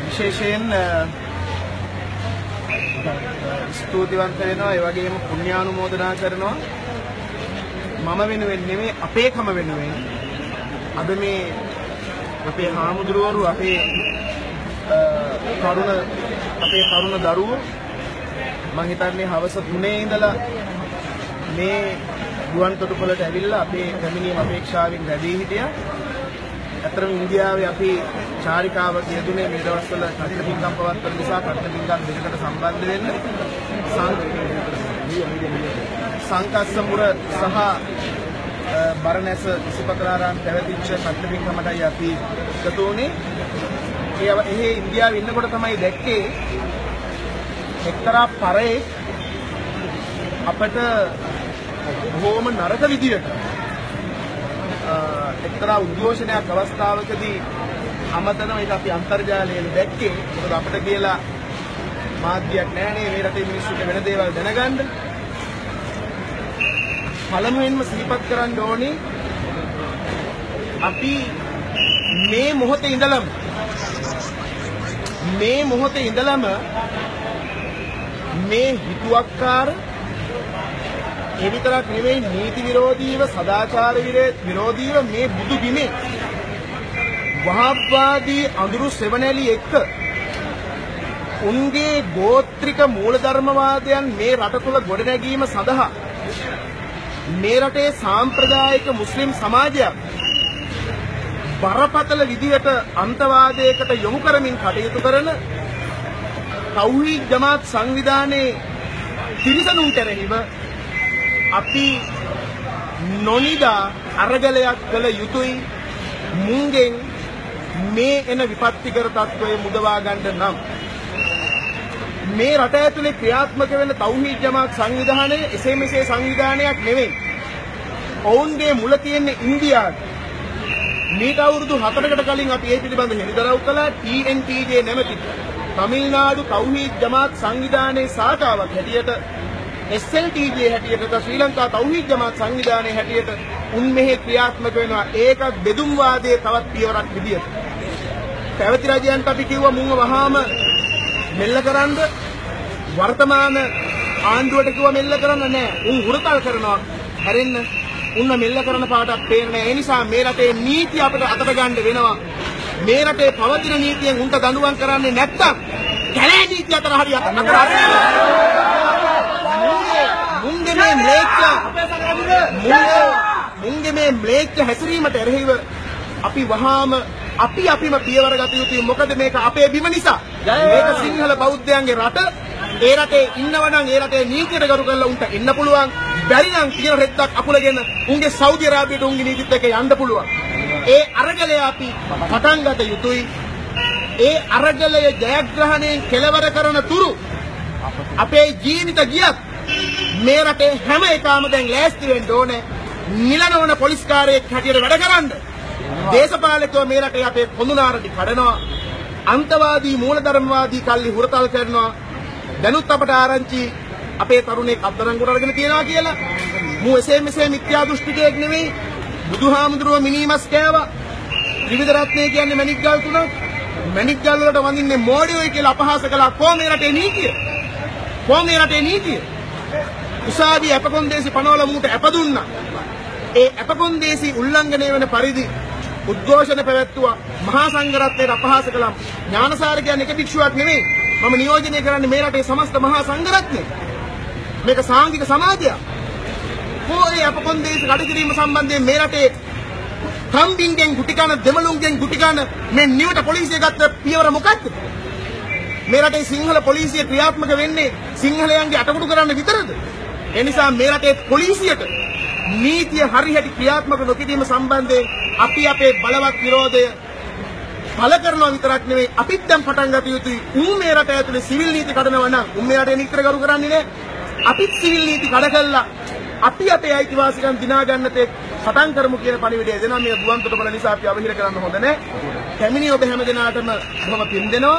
විශේෂයෙන් ස්තුතිවන්ත වෙනවා ඒ වගේම පුණ්‍යානුමෝදනා කරනවා මම වෙනුවෙන් නෙමෙයි අපේකම වෙනුවෙන් අද මේ අපේ හාමුදුරුවරු අපේ තරුණ දරුවෝ මම හිතන්නේ හවස 3 ඉඳලා මේ ගුවන් තොටුපළට ඇවිල්ලා අපේ පැමිණීම අපේක්ෂාවෙන් රැඳී හිටියා. අතරම ඉන්දියාවේ අපි චාරිකාවක යෙදුනේ මේ දවස්වල කට්ට පින්කම් පවත්වන නිසා කට්ට පින්කම් දෙකකට සම්බන්ධ වෙන්න සංකස්සමුර සහ බරණැස ඉසිපතරාරාම පැවතිච්ච කට්ට පින්කමටයි අපි එකතු වුණේ. ඒ ඉන්දියාවේ ඉන්නකොට තමයි දැක්කේ එක්තරා පරේ අපට බොහොම නරක විදියට එක්තරා උද්ඝෝෂණයක් අවස්ථාවකදී අමතන ඒක අපි අන්තර්ජාලයෙන් දැක්කේ. මොකද අපිට කියලා මාධ්‍යයක් නැහැනේ මේ රටේ මිනිස්සුන්ට වෙන දේවල් දැනගන්න. පළමුවෙන්ම සිහිපත් කරන්න ඕනේ අපි මේ මොහොතේ ඉඳලම මේ හිතුවක්කාර ඒ විතරක් නෙවෙයි නීති විරෝධීව සදාචාර විරෝධීව මේ බුදු බිමේ වහාබ්වාදී අඳුරු සෙවණැලි එක්ක උන්ගේ ගෝත්‍රික මූලධර්මවාදයන් මේ රට තුළ ගොඩනැගීම සඳහා මේ රටේ සාම්ප්‍රදායික මුස්ලිම් සමාජයක් බරපතල විදිහට අන්තවාදයකට යොමු කරමින් කටයුතු කරන තෞහීද් ජමාත් සංවිධානයේ තිරිසනුන්ට රැහිව අපි නොනිදා අරගලයක් කළ යුතුයි. මුංගෙන් මේ එන විපත්තිකර තත්ත්වයේ මුදවා ගන්න නම් මේ රට ඇතුලේ ක්‍රියාත්මක වෙන තෞහීද් ජමාත් සංවිධානය එසේ මෙසේ සංවිධානයක් නෙවෙයි. ඔවුන්ගේ මුල තියෙන්නේ ඉන්දියාවේ. මීට අවුරුදු 4කට කලින් අපි ඒ පිළිබඳ හෙළිදරව් කළා. TNTJ නැමැති තමිල්නාඩු තෞහීද් ජමාත් සංවිධානයේ සාකාවක් හැටියට SLTJ හැටියට ශ්‍රී ලංකා තෞහීද් ජමාත් සංවිධානයේ හැටියට උන් මෙහි ක්‍රියාත්මක වෙනවා. ඒකත් බෙදුම් වාදයේ තවත් පියවරක් විදියට. පැවති රජයන්ට අපි කිව්වා මුන්ව වහාම මෙල්ල කරන්න. වර්තමාන ආණ්ඩුවට කිව්වා මෙල්ල කරන්න නෑ. උන් හුරතල් කරනවා. හැරෙන්න. උන්න මෙල්ල කරන පාටක් පේන්නේ. ඒ නිසා මේ රටේ නීති අපිට අතට ගන්න වෙනවා. මේ රටේ පවතින නීතියෙන් උන්ට දඬුවම් කරන්නේ නැත්තම් කැලේ නීතිය අතර හරියට නතර මුංගේ මේ ම්ලේච්ඡ හැසිරීමට එරෙහිව අපි වහාම අපිම පියවර ගත යුතුයි. මොකද මේක අපේ බිම නිසා. මේක සිංහල බෞද්ධයන්ගේ රට. ඒ රටේ ඉන්නවනම් ඒ රටේ නීතියට ගරු කරලා උන්ට එන්න පුළුවන්. බැරි නම් කියන රෙද්දක් අකුලගෙන උන්ගේ සෞදි අරාබියට උන්ගේ නීතිත් එක්ක යන්න පුළුවන්. ඒ අරගලය අපි පටන් ගත යුතුයි. ඒ අරගලය ජයග්‍රහණයෙන් කෙලවර කරන තුරු අපේ ජීවිත ගියත් මේ රටේ හැම එකම දැන් ලෑස්ති වෙන්න ඕනේ. නිලනවන පොලිස් කාර්යයක් හැටියට වැඩ කරන්න. දේශපාලකයෝ මේ රටේ අපේ කොඳුනාරටි කඩනවා. අන්තවාදී මූලධර්මවාදී කල්ලි හුරතල් කරනවා. දැනුත් අපට ආරංචි අපේ තරුණයෙක් අත්අඩංගුවට අරගෙන තියනවා කියලා. මූ එසේ මෙසේ මිත්‍යා දෘෂ්ටිකයෙක් නෙවෙයි. බුදුහාමුදුරුවෝ මිනිමස් කෑවා. ත්‍රිවිධ රත්නය කියන්නේ මණික් ගල් තුනක්. මණික් ගල් වලට වඳින්නේ මෝඩයෝයි කියලා අපහාස කළා. කොහොම මේ රටේ නීතිය? උසාවි අපකොන්දේසි පනවල මූට අප දුන්නා. ඒ අපකොන්දේසි උල්ලංඝනය වෙන පරිදි උද්ඝෝෂණ පැවැත්තුවා. මහා සංඝරත්නයට අපහාස කළා. ඥානසාර කියන්නේ එක භික්ෂුවක් නෙවෙයි. මම නියෝජනය කරන්නේ මේ රටේ සමස්ත මහා සංඝරත්නය. මේක සාංගික සමාජයක්. කොහේ අපකොන්දේසි කඩ කිරීම සම්බන්ධයෙන් මේ රටේ කම්බින්ගෙන් ගුටි කන දෙමළුන්ගෙන් ගුටි කන මේ නිවට පොලිසිය ගත්ත පියවර මොකක්ද? මේ රටේ සිංහල පොලිසිය ක්‍රියාත්මක වෙන්නේ සිංහලයන්ගේ අටකුඩු කරන්න විතරද? ඒ නිසා මේ රටේ පොලිසියට නීතිය හරියට ක්‍රියාත්මක නොකිරීම සම්බන්ධයෙන් අපි අපේ බලවත් විරෝධය පළ කරනවා විතරක් නෙවෙයි අපිත් දැන් පටන් ගත යුතුයි. මේ රට ඇතුලේ සිවිල් නීති කඩනවා නම් මේ රටේ නීතිය කරු කරන්නේ නැහැ. අපිත් සිවිල් නීති කඩ කළා අපි අපේ අයිතිවාසිකම් දිනා ගන්න තෙක් සටන් කරමු කියන පණිවිඩය දෙනවා. මේ ගුවන් තොටුපළ නිසා අපි අවහිර කරන්න හොඳ නැහැ. කැමිනි ඔබ හැම දිනාටම බොහොම පින් දෙනවා.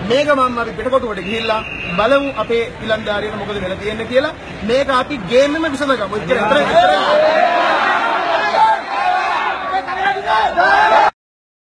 මේක මම අපි පිටකොටුවට ගිහිල්ලා බලමු අපේ ඉලන්දාරියට මොකද වෙලා තියෙන්නේ කියලා. මේක අපි ගේම් එකම විසඳගමු.